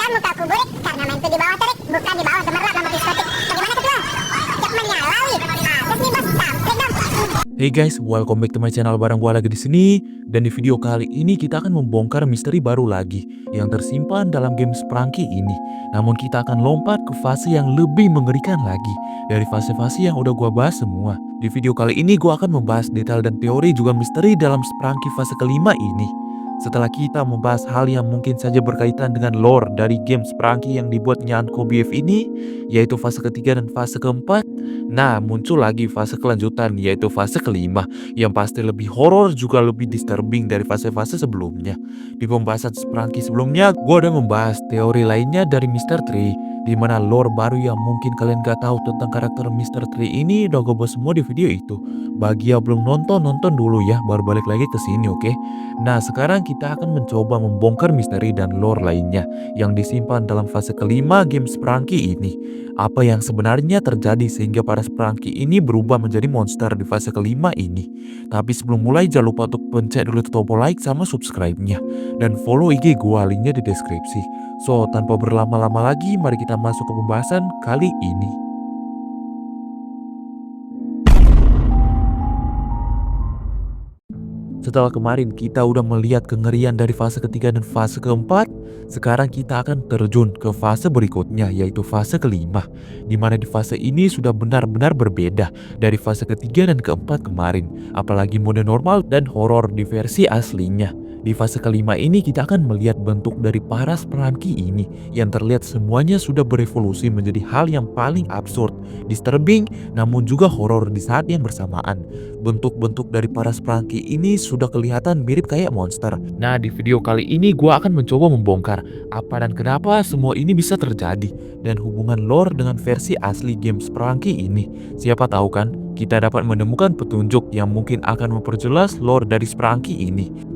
Kenapa mukaku burik? Karena mainku di bawah terik, bukan di bawah gemerlap nomor diskotik. Bagaimana ketua? Cek menyala wih. Terus nih bos, sampai dong. Hey guys, welcome back to my channel. Bareng gua lagi di sini. Dan di video kali ini kita akan membongkar misteri baru lagi yang tersimpan dalam game Spelunky ini. Namun kita akan lompat ke fase yang lebih mengerikan lagi dari fase-fase yang udah gua bahas semua. Di video kali ini gua akan membahas detail dan teori juga misteri dalam Spelunky fase kelima ini. Setelah kita membahas hal yang mungkin saja berkaitan dengan lore dari game Spelunky yang dibuat Nyanko BF ini, yaitu fase ketiga dan fase keempat, nah muncul lagi fase kelanjutan yaitu fase kelima yang pasti lebih horor juga lebih disturbing dari fase-fase sebelumnya. Di pembahasan Spelunky sebelumnya, gue udah membahas teori lainnya dari Mr. Tree, di mana lore baru yang mungkin kalian gak tahu tentang karakter Mr. Tree ini udah gue bahas semua di video itu. Bagi yang belum nonton dulu ya, baru balik lagi ke sini, oke? Nah, sekarang kita akan mencoba membongkar misteri dan lore lainnya yang disimpan dalam fase kelima game Spelunky ini. Apa yang sebenarnya terjadi sehingga para Spelunky ini berubah menjadi monster di fase kelima ini. Tapi sebelum mulai jangan lupa untuk pencet dulu tombol like sama subscribe-nya. Dan follow IG gua, linknya di deskripsi. So, tanpa berlama-lama lagi, mari kita masuk ke pembahasan kali ini. Setelah kemarin kita udah melihat kengerian dari fase ketiga dan fase keempat, sekarang kita akan terjun ke fase berikutnya yaitu fase kelima. Dimana di fase ini sudah benar-benar berbeda dari fase ketiga dan keempat kemarin. Apalagi mode normal dan horor di versi aslinya. Di fase kelima ini kita akan melihat bentuk dari para Spelunky ini yang terlihat semuanya sudah berevolusi menjadi hal yang paling absurd, disturbing, namun juga horor di saat yang bersamaan. Bentuk-bentuk dari para Spelunky ini sudah kelihatan mirip kayak monster. Nah, di video kali ini gua akan mencoba membongkar apa dan kenapa semua ini bisa terjadi dan hubungan lore dengan versi asli game Spelunky ini. Siapa tahu kan kita dapat menemukan petunjuk yang mungkin akan memperjelas lore dari Spelunky ini.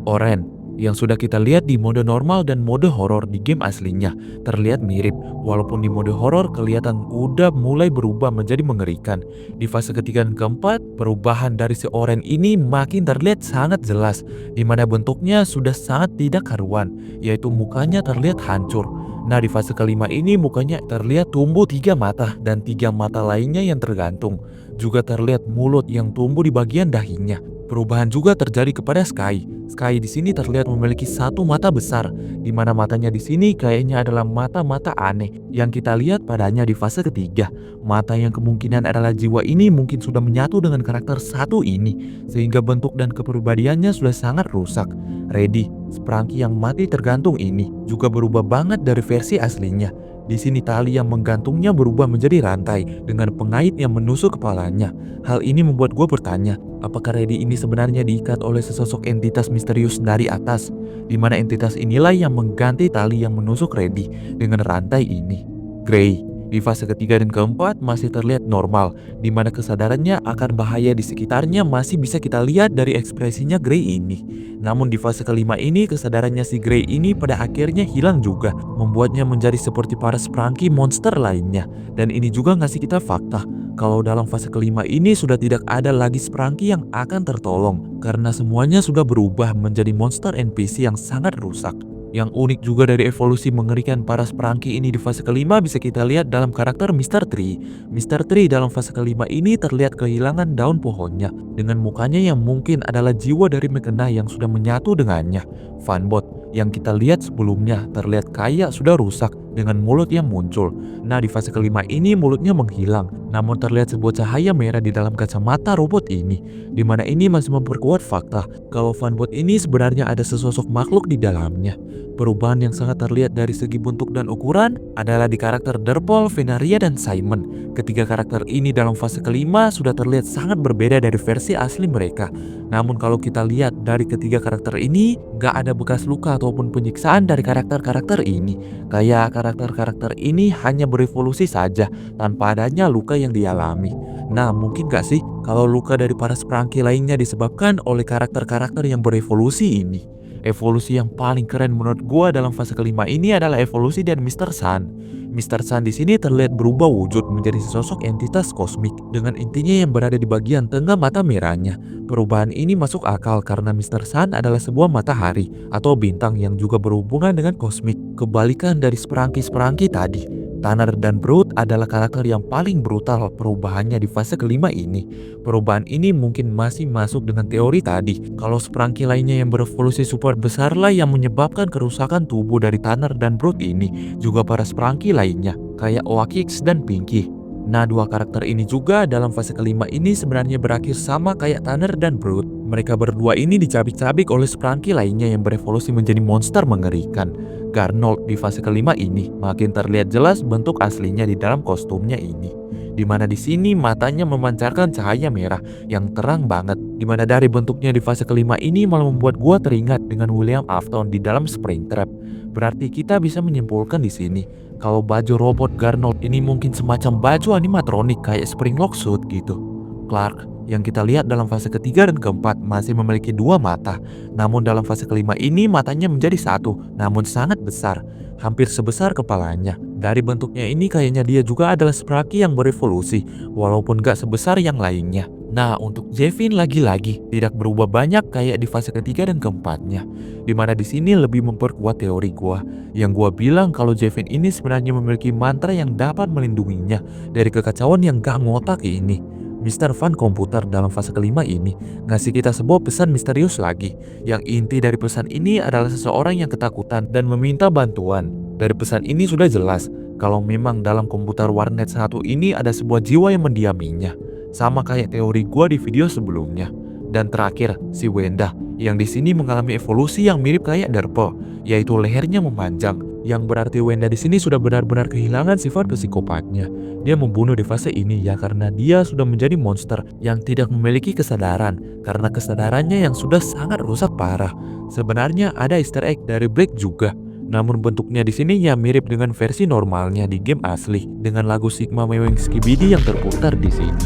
Oren yang sudah kita lihat di mode normal dan mode horor di game aslinya terlihat mirip, walaupun di mode horor kelihatan udah mulai berubah menjadi mengerikan. Di fase ketiga dan keempat, perubahan dari si Oren ini makin terlihat sangat jelas, di mana bentuknya sudah sangat tidak karuan, yaitu mukanya terlihat hancur. Nah, di fase kelima ini mukanya terlihat tumbuh 3 mata dan 3 mata lainnya yang tergantung. Juga terlihat mulut yang tumbuh di bagian dahinya. Perubahan juga terjadi kepada Sky. Sky di sini terlihat memiliki 1 mata besar, di mana matanya di sini kayaknya adalah mata-mata aneh yang kita lihat padanya di fase ketiga. Mata yang kemungkinan adalah jiwa ini mungkin sudah menyatu dengan karakter satu ini, sehingga bentuk dan kepribadiannya sudah sangat rusak. Reddy, Spelunky yang mati tergantung ini, juga berubah banget dari versi aslinya. Di sini tali yang menggantungnya berubah menjadi rantai dengan pengait yang menusuk kepalanya. Hal ini membuat gue bertanya, apakah Reddy ini sebenarnya diikat oleh sesosok entitas misterius dari atas, di mana entitas inilah yang mengganti tali yang menusuk Reddy dengan rantai ini. Gray di fase ketiga dan keempat masih terlihat normal, di mana kesadarannya akan bahaya di sekitarnya masih bisa kita lihat dari ekspresinya Gray ini. Namun di fase kelima ini kesadarannya si Gray ini pada akhirnya hilang juga, membuatnya menjadi seperti para Spelunky monster lainnya. Dan ini juga ngasih kita fakta kalau dalam fase kelima ini sudah tidak ada lagi Spelunky yang akan tertolong, karena semuanya sudah berubah menjadi monster NPC yang sangat rusak. Yang unik juga dari evolusi mengerikan para Spelunky ini di fase kelima bisa kita lihat dalam karakter Mr. Tree. Mr. Tree dalam fase kelima ini terlihat kehilangan daun pohonnya, dengan mukanya yang mungkin adalah jiwa dari Mekena yang sudah menyatu dengannya. Fanbot yang kita lihat sebelumnya terlihat kayak sudah rusak dengan mulut yang muncul. Nah, di fase kelima ini mulutnya menghilang, namun terlihat sebuah cahaya merah di dalam kacamata robot ini, di mana ini masih memperkuat fakta kalau Fanbot ini sebenarnya ada sesosok makhluk di dalamnya. Perubahan yang sangat terlihat dari segi bentuk dan ukuran adalah di karakter Derpol, Venaria, dan Simon. Ketiga karakter ini dalam fase kelima sudah terlihat sangat berbeda dari versi asli mereka. Namun kalau kita lihat dari ketiga karakter ini, gak ada bekas luka ataupun penyiksaan dari karakter-karakter ini. Kayak karakter-karakter ini hanya berevolusi saja tanpa adanya luka yang dialami. Nah, mungkin gak sih kalau luka dari para Spelunky lainnya disebabkan oleh karakter-karakter yang berevolusi ini? Evolusi yang paling keren menurut gua dalam fase kelima ini adalah evolusi dari Mr. Sun. Mr. Sun di sini terlihat berubah wujud menjadi sesosok entitas kosmik dengan intinya yang berada di bagian tengah mata merahnya. Perubahan ini masuk akal karena Mr. Sun adalah sebuah matahari atau bintang yang juga berhubungan dengan kosmik. Kebalikan dari Sprunky tadi. Tanner dan Brute adalah karakter yang paling brutal perubahannya di fase kelima ini. Perubahan ini mungkin masih masuk dengan teori tadi. Kalau Sprunky lainnya yang berevolusi super besar lah yang menyebabkan kerusakan tubuh dari Tanner dan Brute ini. Juga para Sprunky lainnya, kayak Oakix dan Pinky. Nah, dua karakter ini juga dalam fase kelima ini sebenarnya berakhir sama kayak Tanner dan Brute. Mereka berdua ini dicabik-cabik oleh Sprunky lainnya yang berevolusi menjadi monster mengerikan. Garnold di fase kelima ini makin terlihat jelas bentuk aslinya di dalam kostumnya ini. Dimana di sini matanya memancarkan cahaya merah yang terang banget. Dimana dari bentuknya di fase kelima ini malah membuat gua teringat dengan William Afton di dalam Springtrap. Berarti kita bisa menyimpulkan di sini kalau baju robot Garnold ini mungkin semacam baju animatronik kayak Springlock suit gitu. Clark yang kita lihat dalam fase ketiga dan keempat masih memiliki dua mata. Namun dalam fase kelima ini matanya menjadi satu, namun sangat besar, hampir sebesar kepalanya. Dari bentuknya ini kayaknya dia juga adalah Sprunky yang berevolusi, walaupun gak sebesar yang lainnya. Nah, untuk Zevin lagi-lagi tidak berubah banyak kayak di fase ketiga dan keempatnya. Dimana di sini lebih memperkuat teori gua, yang gua bilang kalau Zevin ini sebenarnya memiliki mantra yang dapat melindunginya dari kekacauan yang gak ngotak ini. Mr. Van Komputer dalam fase kelima ini ngasih kita sebuah pesan misterius lagi. Yang inti dari pesan ini adalah seseorang yang ketakutan dan meminta bantuan. Dari pesan ini sudah jelas kalau memang dalam komputer warnet 1 ini ada sebuah jiwa yang mendiaminya. Sama kayak teori gua di video sebelumnya. Dan terakhir, si Wenda yang di sini mengalami evolusi yang mirip kayak Derpo, yaitu lehernya memanjang, yang berarti Wenda di sini sudah benar-benar kehilangan sifat psikopatnya. Dia membunuh di fase ini ya karena dia sudah menjadi monster yang tidak memiliki kesadaran karena kesadarannya yang sudah sangat rusak parah. Sebenarnya ada Easter egg dari Blake juga. Namun bentuknya di sini ya mirip dengan versi normalnya di game asli dengan lagu Sigma Mewing Skibidi yang terputar di sini.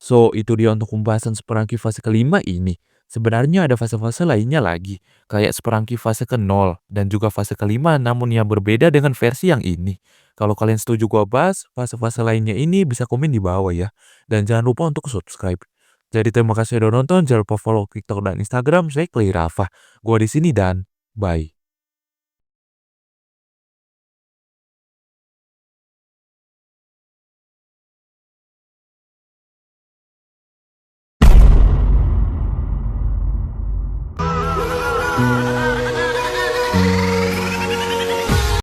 So, itu dia untuk pembahasan Sprunky fase kelima ini. Sebenarnya ada fase-fase lainnya lagi, kayak Sprunky fase ke-0 dan juga fase kelima namun yang berbeda dengan versi yang ini. Kalau kalian setuju gua bahas, fase-fase lainnya ini bisa komen di bawah ya. Dan jangan lupa untuk subscribe. Jadi terima kasih udah nonton, jangan lupa follow TikTok dan Instagram saya Clay Rafa. Gua di sini dan bye.